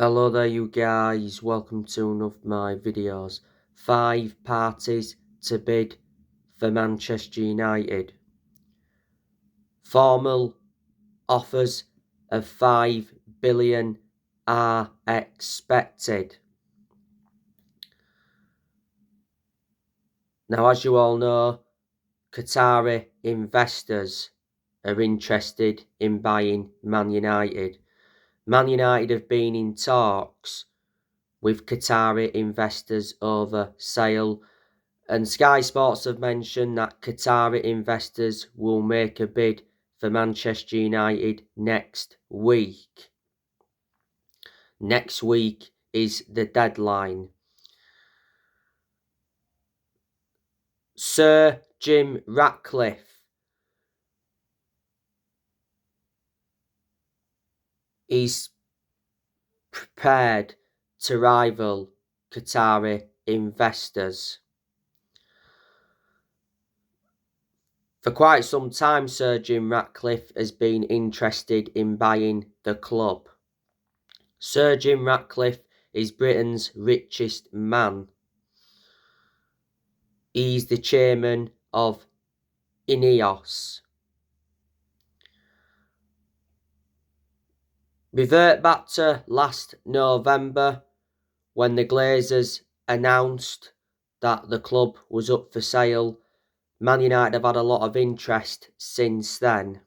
Hello there you guys, welcome to one of my videos. 5 parties to bid for Manchester United. Formal offers of 5 billion are expected. Now, as you all know, Qatari investors are interested in buying Man United. Man United have been in talks with Qatari investors over sale, and Sky Sports have mentioned that Qatari investors will make a bid for Manchester United next week. Next week is the deadline. Sir Jim Ratcliffe is prepared to rival Qatari investors. For quite some time, Sir Jim Ratcliffe has been interested in buying the club. Sir Jim Ratcliffe is Britain's richest man. He's the chairman of INEOS. Revert back to last November when the Glazers announced that the club was up for sale. Man United have had a lot of interest since then.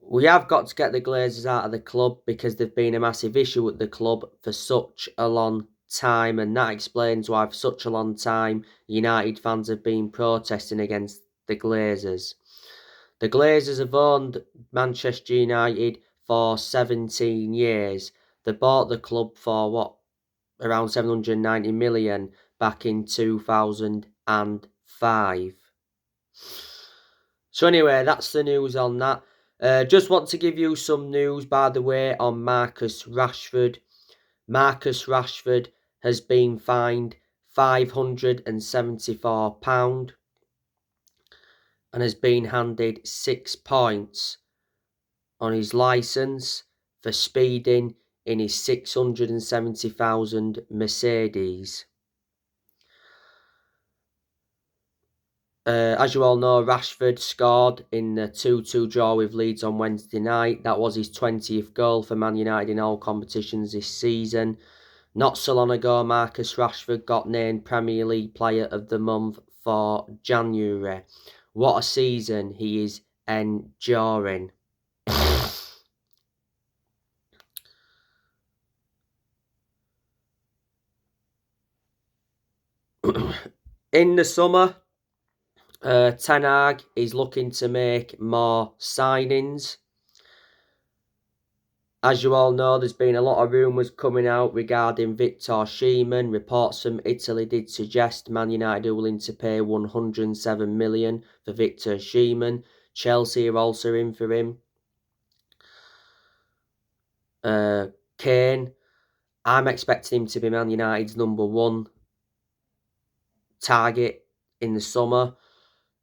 We have got to get the Glazers out of the club because they've been a massive issue at the club for such a long time, and that explains why for such a long time United fans have been protesting against the Glazers. The Glazers have owned Manchester United for 17 years. They bought the club for around 790 million back in 2005. So anyway, that's the news on that. Just want to give you some news, by the way, on Marcus Rashford. Marcus Rashford has been fined £574 and has been handed 6 points on his licence for speeding in his 670,000 Mercedes. As you all know, Rashford scored in the 2-2 draw with Leeds on Wednesday night. That was his 20th goal for Man United in all competitions this season. Not so long ago, Marcus Rashford got named Premier League Player of the Month for January. What a season he is enduring. In the summer, Ten Hag is looking to make more signings. As you all know, there's been a lot of rumours coming out regarding Victor Osimhen. Reports from Italy did suggest Man United are willing to pay 107 million for Victor Osimhen. Chelsea are also in for him. Kane, I'm expecting him to be Man United's #1 target in the summer.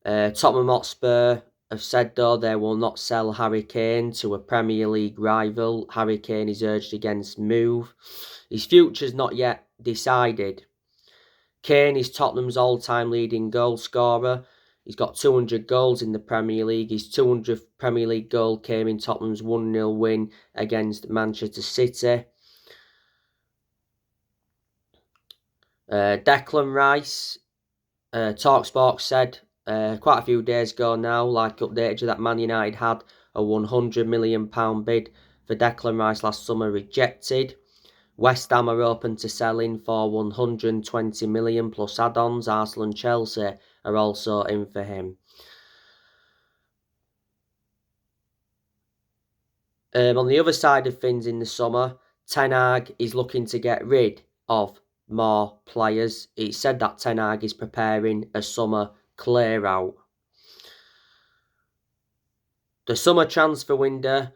Tottenham Hotspur have said, though, they will not sell Harry Kane to a Premier League rival. Harry Kane is urged against move. His future's not yet decided. Kane is Tottenham's all-time leading goal scorer. He's got 200 goals in the Premier League. His 200th Premier League goal came in Tottenham's 1-0 win against Manchester City. Declan Rice, TalkSport said quite a few days ago now, updated you, that Man United had a £100 million bid for Declan Rice last summer rejected. West Ham are open to selling for 120 million plus add-ons. Arsenal and Chelsea are also in for him. On the other side of things in the summer, Ten Hag is looking to get rid of more players. It's said that Ten Hag is preparing a summer clear out. The summer transfer window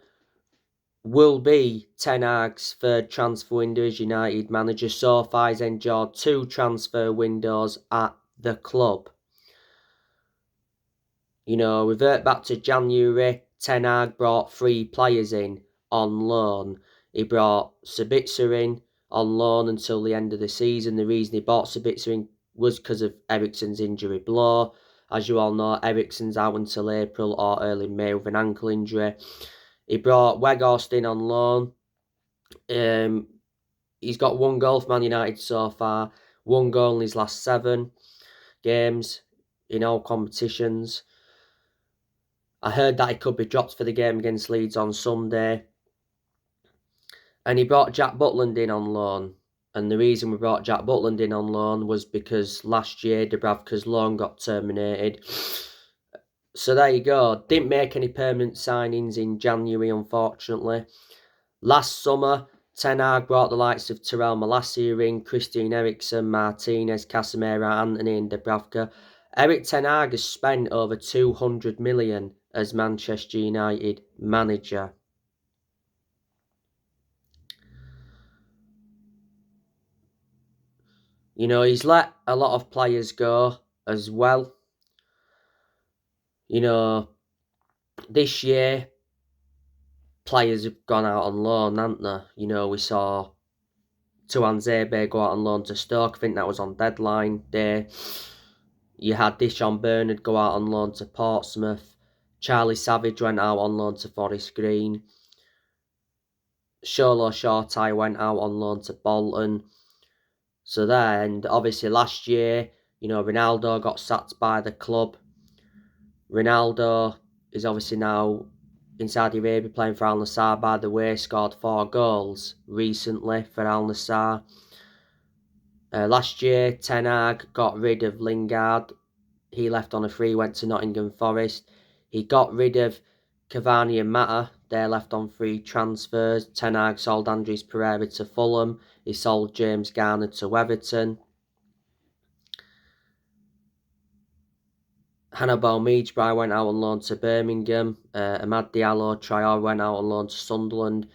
will be Ten Hag's third transfer window as United manager. So far, he's endured 2 transfer windows at the club. You know, revert back to January, Ten Hag brought 3 players in on loan. He brought Sabitzer in on loan until the end of the season. The reason he bought Sabitzer in was because of Eriksen's injury blow. As you all know, Eriksen's out until April or early May with an ankle injury. He brought Weghorst in on loan. He's got 1 goal for Man United so far. 1 goal in his last 7 games in all competitions. I heard that he could be dropped for the game against Leeds on Sunday. And he brought Jack Butland in on loan. And the reason we brought Jack Butland in on loan was because last year Dubravka's loan got terminated. So there you go. Didn't make any permanent signings in January, unfortunately. Last summer, Ten Hag brought the likes of Terrell Malacia in, Christian Eriksen, Martinez, Casemiro, Antony and Dubravka. Erik Ten Hag has spent over 200 million as Manchester United manager. You know, he's let a lot of players go as well. You know, this year, players have gone out on loan, haven't they? You know, we saw Tuanzebe go out on loan to Stoke. I think that was on deadline day. You had Dishon Bernard go out on loan to Portsmouth. Charlie Savage went out on loan to Forest Green. Sholo Shortai went out on loan to Bolton. So there, and obviously last year, you know, Ronaldo got sacked by the club. Ronaldo is obviously now in Saudi Arabia playing for Al Nassr. By the way, scored 4 goals recently for Al Nassr. Last year, Ten Hag got rid of Lingard. He left on a free, went to Nottingham Forest. He got rid of Cavani and Mata. They left on free transfers. Ten Hag sold Andres Pereira to Fulham. He sold James Garner to Everton. Hannibal Mejbri went out on loan to Birmingham. Amad Diallo Traore went out on loan to Sunderland.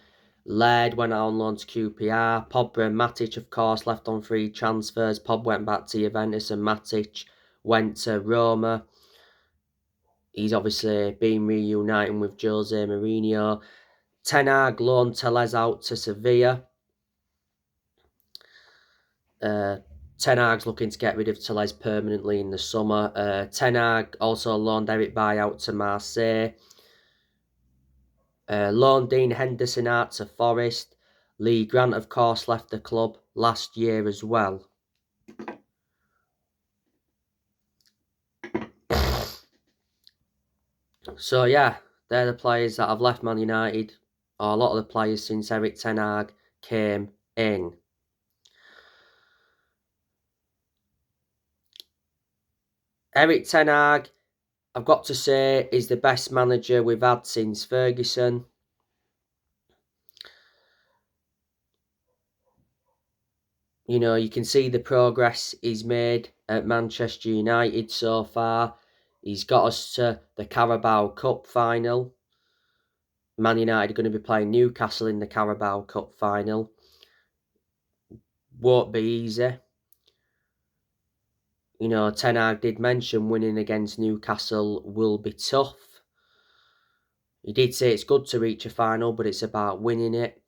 Laird went out on loan to QPR. Pogba and Matic, of course, left on free transfers. Pogba went back to Juventus and Matic went to Roma. He's obviously been reuniting with Jose Mourinho. Ten Hag loaned Tellez out to Sevilla. Ten Hag's looking to get rid of Tellez permanently in the summer. Ten Hag also loaned Eric Bailly out to Marseille. Loaned Dean Henderson out to Forest. Lee Grant, of course, left the club last year as well. So yeah, they're the players that have left Man United, or a lot of the players since Erik Ten Hag came in. Erik Ten Hag, I've got to say, is the best manager we've had since Ferguson. You know, you can see the progress he's made at Manchester United so far. He's got us to the Carabao Cup final. Man United are going to be playing Newcastle in the Carabao Cup final. Won't be easy. You know, Ten Hag did mention winning against Newcastle will be tough. He did say it's good to reach a final, but it's about winning it.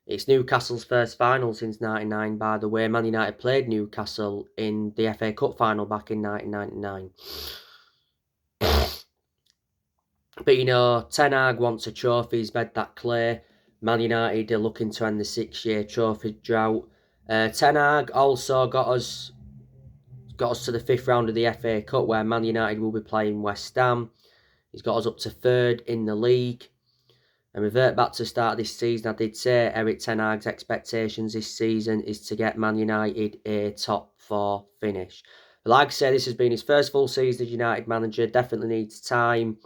It's Newcastle's first final since 1999, by the way. Man United played Newcastle in the FA Cup final back in 1999. But, you know, Ten Hag wants a trophy. He's made that clear. Man United are looking to end the 6-year trophy drought. Ten Hag also got us to the 5th round of the FA Cup, where Man United will be playing West Ham. He's got us up to 3rd in the league. And revert back to the start of this season, I did say Erik Ten Hag's expectations this season is to get Man United a top 4 finish. But like I said, this has been his first full season as United manager. Definitely needs time.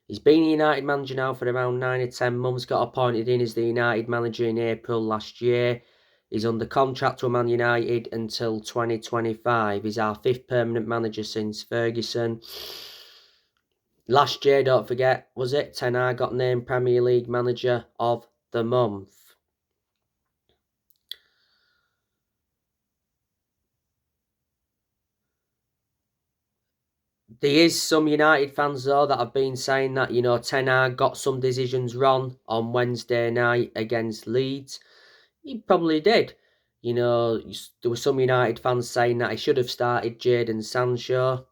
He's been a United manager now for around 9 or 10 months. Got appointed in as the United manager in April last year. He's under contract with Man United until 2025. He's our 5th permanent manager since Ferguson. Last year, don't forget, was it? Ten Hag got named Premier League Manager of the Month. There is some United fans, though, that have been saying that, you know, Ten Hag got some decisions wrong on Wednesday night against Leeds. He probably did. You know, there were some United fans saying that he should have started Jadon Sancho.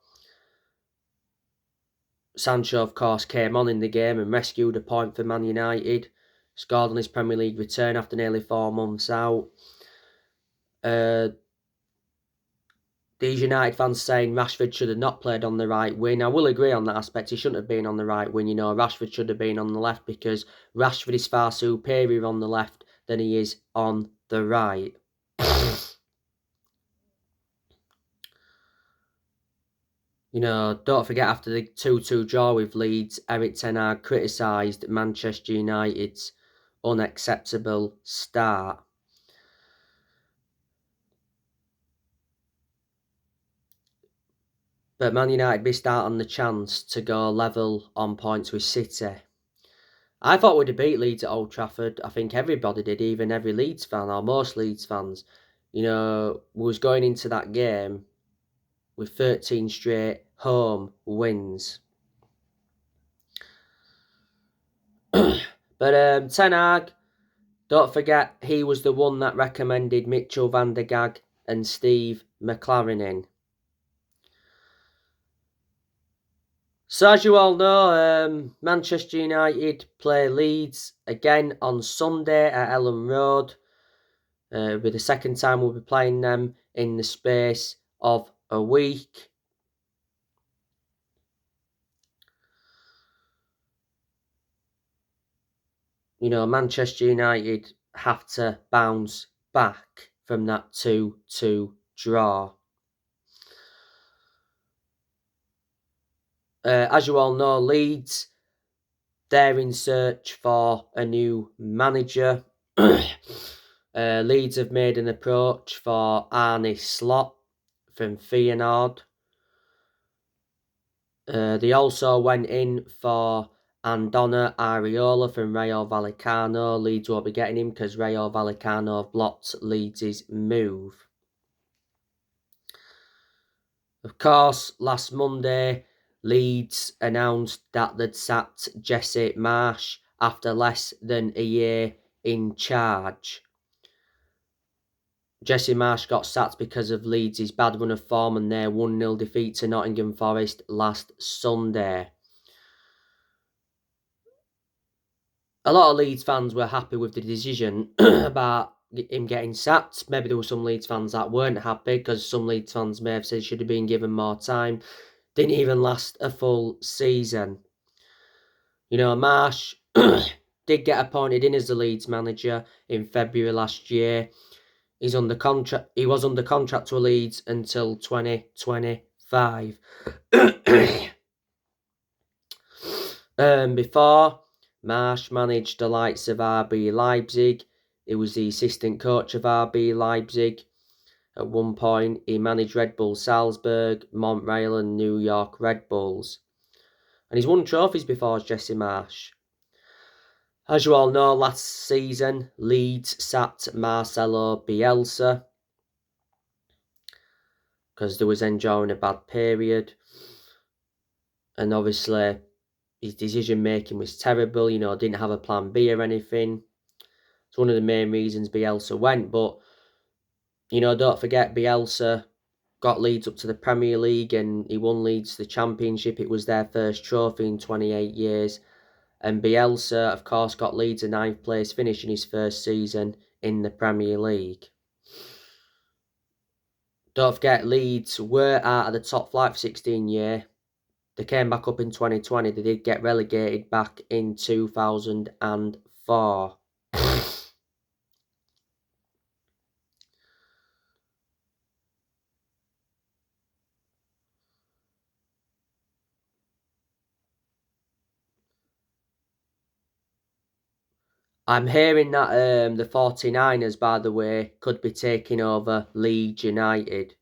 Sancho, of course, came on in the game and rescued a point for Man United. Scored on his Premier League return after nearly 4 months out. These United fans saying Rashford should have not played on the right wing. I will agree on that aspect. He shouldn't have been on the right wing. You know, Rashford should have been on the left because Rashford is far superior on the left than he is on the right. You know, don't forget after the 2-2 draw with Leeds, Erik ten Hag criticised Manchester United's unacceptable start. But Man United missed out on the chance to go level on points with City. I thought we'd have beat Leeds at Old Trafford. I think everybody did, even every Leeds fan, or most Leeds fans. You know, we was going into that game with 13 straight home wins. But Ten Hag, don't forget, he was the one that recommended Mitchell van der Gaag and Steve McLaren in. So as you all know, Manchester United play Leeds again on Sunday at Ellen Road. With the second time we'll be playing them in the space of a week. You know, Manchester United have to bounce back from that 2-2 draw. As you all know, Leeds, they're in search for a new manager. Leeds have made an approach for Arne Slot from Feyenoord. They also went in for Andoni Iraola from Rayo Vallecano. Leeds won't be getting him because Rayo Vallecano have blocked Leeds' move. Of course, last Monday, Leeds announced that they'd sacked Jesse Marsch after less than a year in charge. Jesse Marsch got sacked because of Leeds' bad run of form and their 1-0 defeat to Nottingham Forest last Sunday. A lot of Leeds fans were happy with the decision about him getting sacked. Maybe there were some Leeds fans that weren't happy because some Leeds fans may have said he should have been given more time. Didn't even last a full season. You know, Marsch did get appointed in as the Leeds manager in February last year. He was under contract to Leeds until 2025. Before, Marsch managed the likes of RB Leipzig. He was the assistant coach of RB Leipzig. At one point, he managed Red Bull Salzburg, Montreal and New York Red Bulls. And he's won trophies before as Jesse Marsch. As you all know, last season, Leeds sacked Marcelo Bielsa because they was enjoying a bad period. And obviously, his decision-making was terrible. You know, didn't have a plan B or anything. It's one of the main reasons Bielsa went. But, you know, don't forget, Bielsa got Leeds up to the Premier League and he won Leeds the Championship. It was their first trophy in 28 years. And Bielsa, of course, got Leeds a 9th place finish in his first season in the Premier League. Don't forget, Leeds were out of the top flight for 16 years. They came back up in 2020. They did get relegated back in 2004. I'm hearing that the 49ers, by the way, could be taking over Leeds United.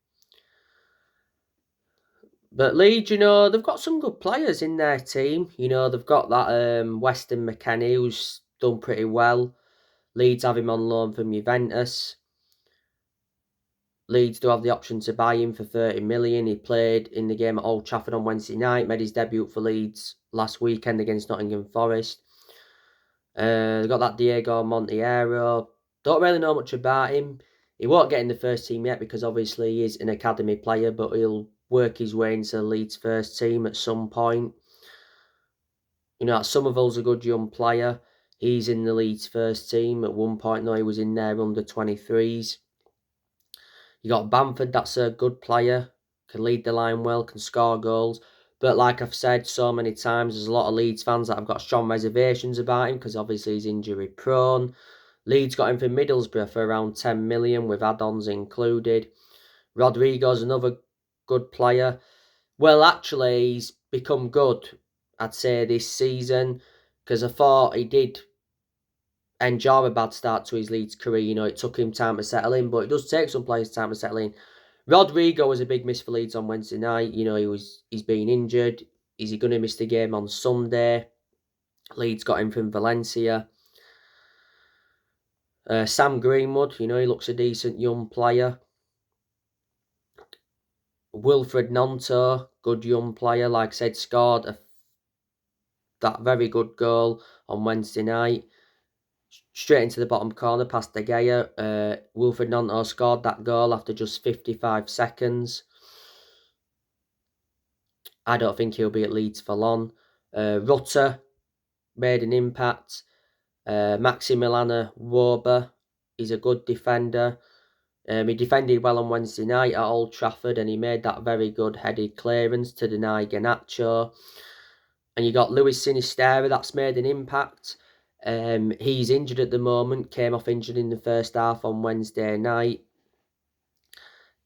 But Leeds, you know, they've got some good players in their team. You know, they've got that Weston McKennie who's done pretty well. Leeds have him on loan from Juventus. Leeds do have the option to buy him for 30 million. He played in the game at Old Trafford on Wednesday night, made his debut for Leeds last weekend against Nottingham Forest. They got that Diego Monteiro. Don't really know much about him. He won't get in the first team yet because obviously he is an academy player, but he'll work his way into the Leeds first team at some point. You know, Somerville's a good young player. He's in the Leeds first team. At one point, though, he was in there under 23s. You got Bamford, that's a good player. Can lead the line well, can score goals. But like I've said so many times, there's a lot of Leeds fans that have got strong reservations about him because obviously he's injury prone. Leeds got him from Middlesbrough for around 10 million with add-ons included. Rodrigo's another good player. Well, actually, he's become good, I'd say, this season because I thought he did enjoy a bad start to his Leeds career. You know, it took him time to settle in, but it does take some players time to settle in. Rodrigo was a big miss for Leeds on Wednesday night. You know, he's been injured. Is he going to miss the game on Sunday? Leeds got him from Valencia. Sam Greenwood, you know, he looks a decent young player. Wilfred Gnonto, good young player. Like I said, scored that very good goal on Wednesday night. Straight into the bottom corner past De Gea. Wilfred Gnonto scored that goal after just 55 seconds. I don't think he'll be at Leeds for long. Rutter made an impact. Maximiliano Wöber, he's a good defender. He defended well on Wednesday night at Old Trafford and he made that very good headed clearance to deny Garnacho. And you got Luis Sinisterra, that's made an impact. He's injured at the moment, came off injured in the first half on Wednesday night.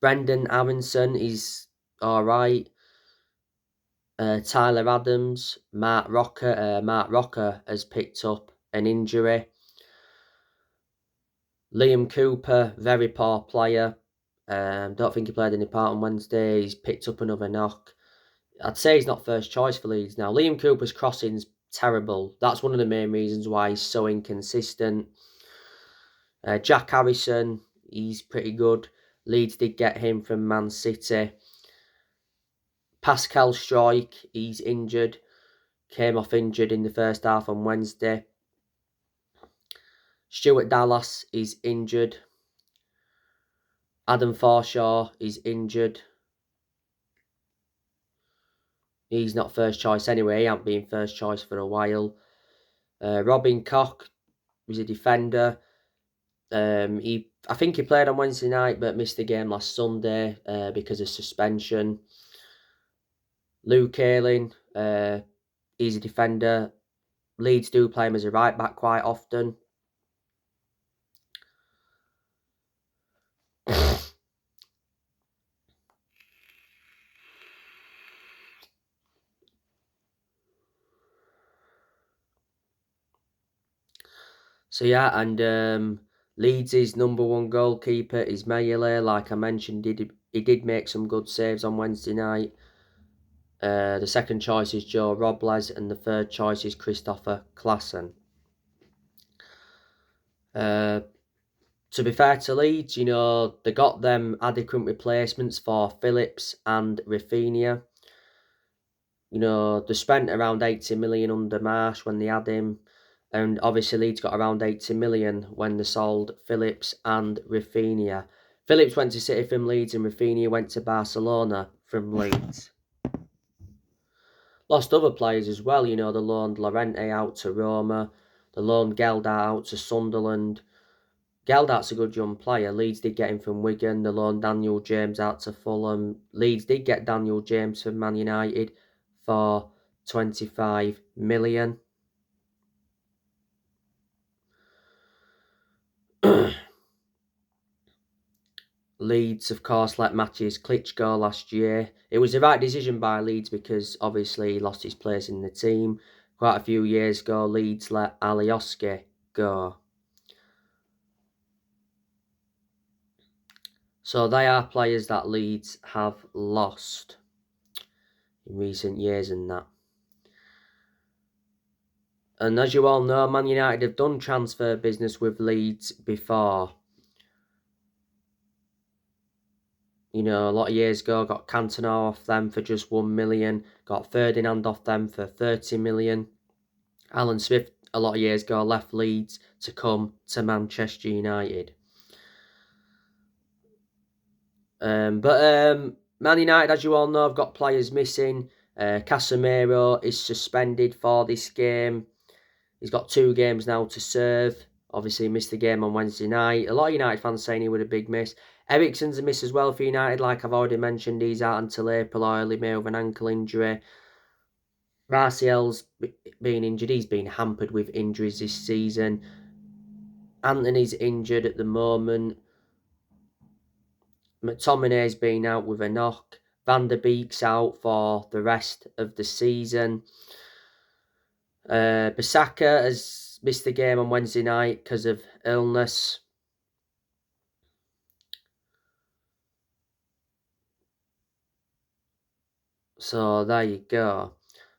Brendan Aronson is alright. Tyler Adams, Mark Rocker has picked up an injury. Liam Cooper, very poor player. Don't think he played any part on Wednesday. He's picked up another knock. I'd say he's not first choice for Leeds now. Liam Cooper's crossing's terrible. That's one of the main reasons why he's so inconsistent. Jack Harrison, he's pretty good. Leeds did get him from Man City. Pascal Struijk, he's injured. Came off injured in the first half on Wednesday. Stuart Dallas is injured. Adam Forshaw is injured. He's not first choice anyway. He hasn't been first choice for a while. Robin Koch was a defender. I think he played on Wednesday night but missed the game last Sunday because of suspension. Luke Ayling, he's a defender. Leeds do play him as a right back quite often. So yeah, and Leeds' number one goalkeeper is Mayele. Like I mentioned, he did make some good saves on Wednesday night. The second choice is Joe Robles and the third choice is Christopher Klassen. To be fair to Leeds, you know, they got them adequate replacements for Phillips and Rafinha. You know, they spent around 80 million under Marsh when they had him. And obviously Leeds got around 80 million when they sold Phillips and Rafinha. Phillips went to City from Leeds and Rafinha went to Barcelona from Leeds. Lost other players as well, you know, they loaned Llorente out to Roma. They loaned Geldart out to Sunderland. Geldart's a good young player. Leeds did get him from Wigan. They loaned Daniel James out to Fulham. Leeds did get Daniel James from Man United for 25 million. Leeds, of course, let Maciej Klich go last year. It was the right decision by Leeds because obviously he lost his place in the team. Quite a few years ago, Leeds let Alioski go. So they are players that Leeds have lost in recent years and that. And as you all know, Man United have done transfer business with Leeds before. You know, a lot of years ago, got Cantona off them for just 1 million. Got Ferdinand off them for 30 million. Alan Smith, a lot of years ago, left Leeds to come to Manchester United. Man United, as you all know, have got players missing. Casemiro is suspended for this game. He's got 2 games now to serve. Obviously, he missed the game on Wednesday night. A lot of United fans saying he was a big miss. Eriksen's a miss as well for United. Like I've already mentioned, he's out until April or early May with an ankle injury. Martial's been injured. He's been hampered with injuries this season. Anthony's injured at the moment. McTominay's been out with a knock. Van der Beek's out for the rest of the season. Bissaka has missed the game on Wednesday night because of illness. So there you go.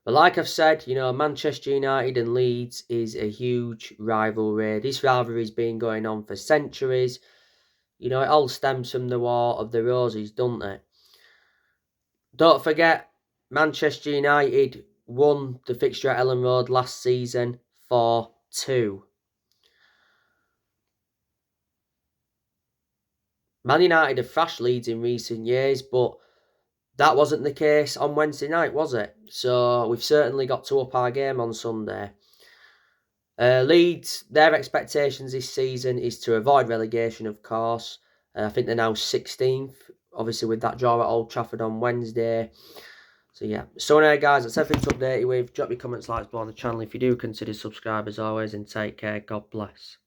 But like I've said, you know, Manchester United and Leeds is a huge rivalry. This rivalry's been going on for centuries. You know, it all stems from the War of the Roses, doesn't it? Don't forget, Manchester United won the fixture at Ellen Road last season 4-2. Man United have thrashed Leeds in recent years, but that wasn't the case on Wednesday night, was it? So we've certainly got to up our game on Sunday. Leeds, their expectations this season is to avoid relegation, of course. I think they're now 16th, obviously with that draw at Old Trafford on Wednesday. So yeah, so anyway guys, that's everything to update you with. Drop your comments, likes below on the channel if you do consider subscribe as always, and take care. God bless.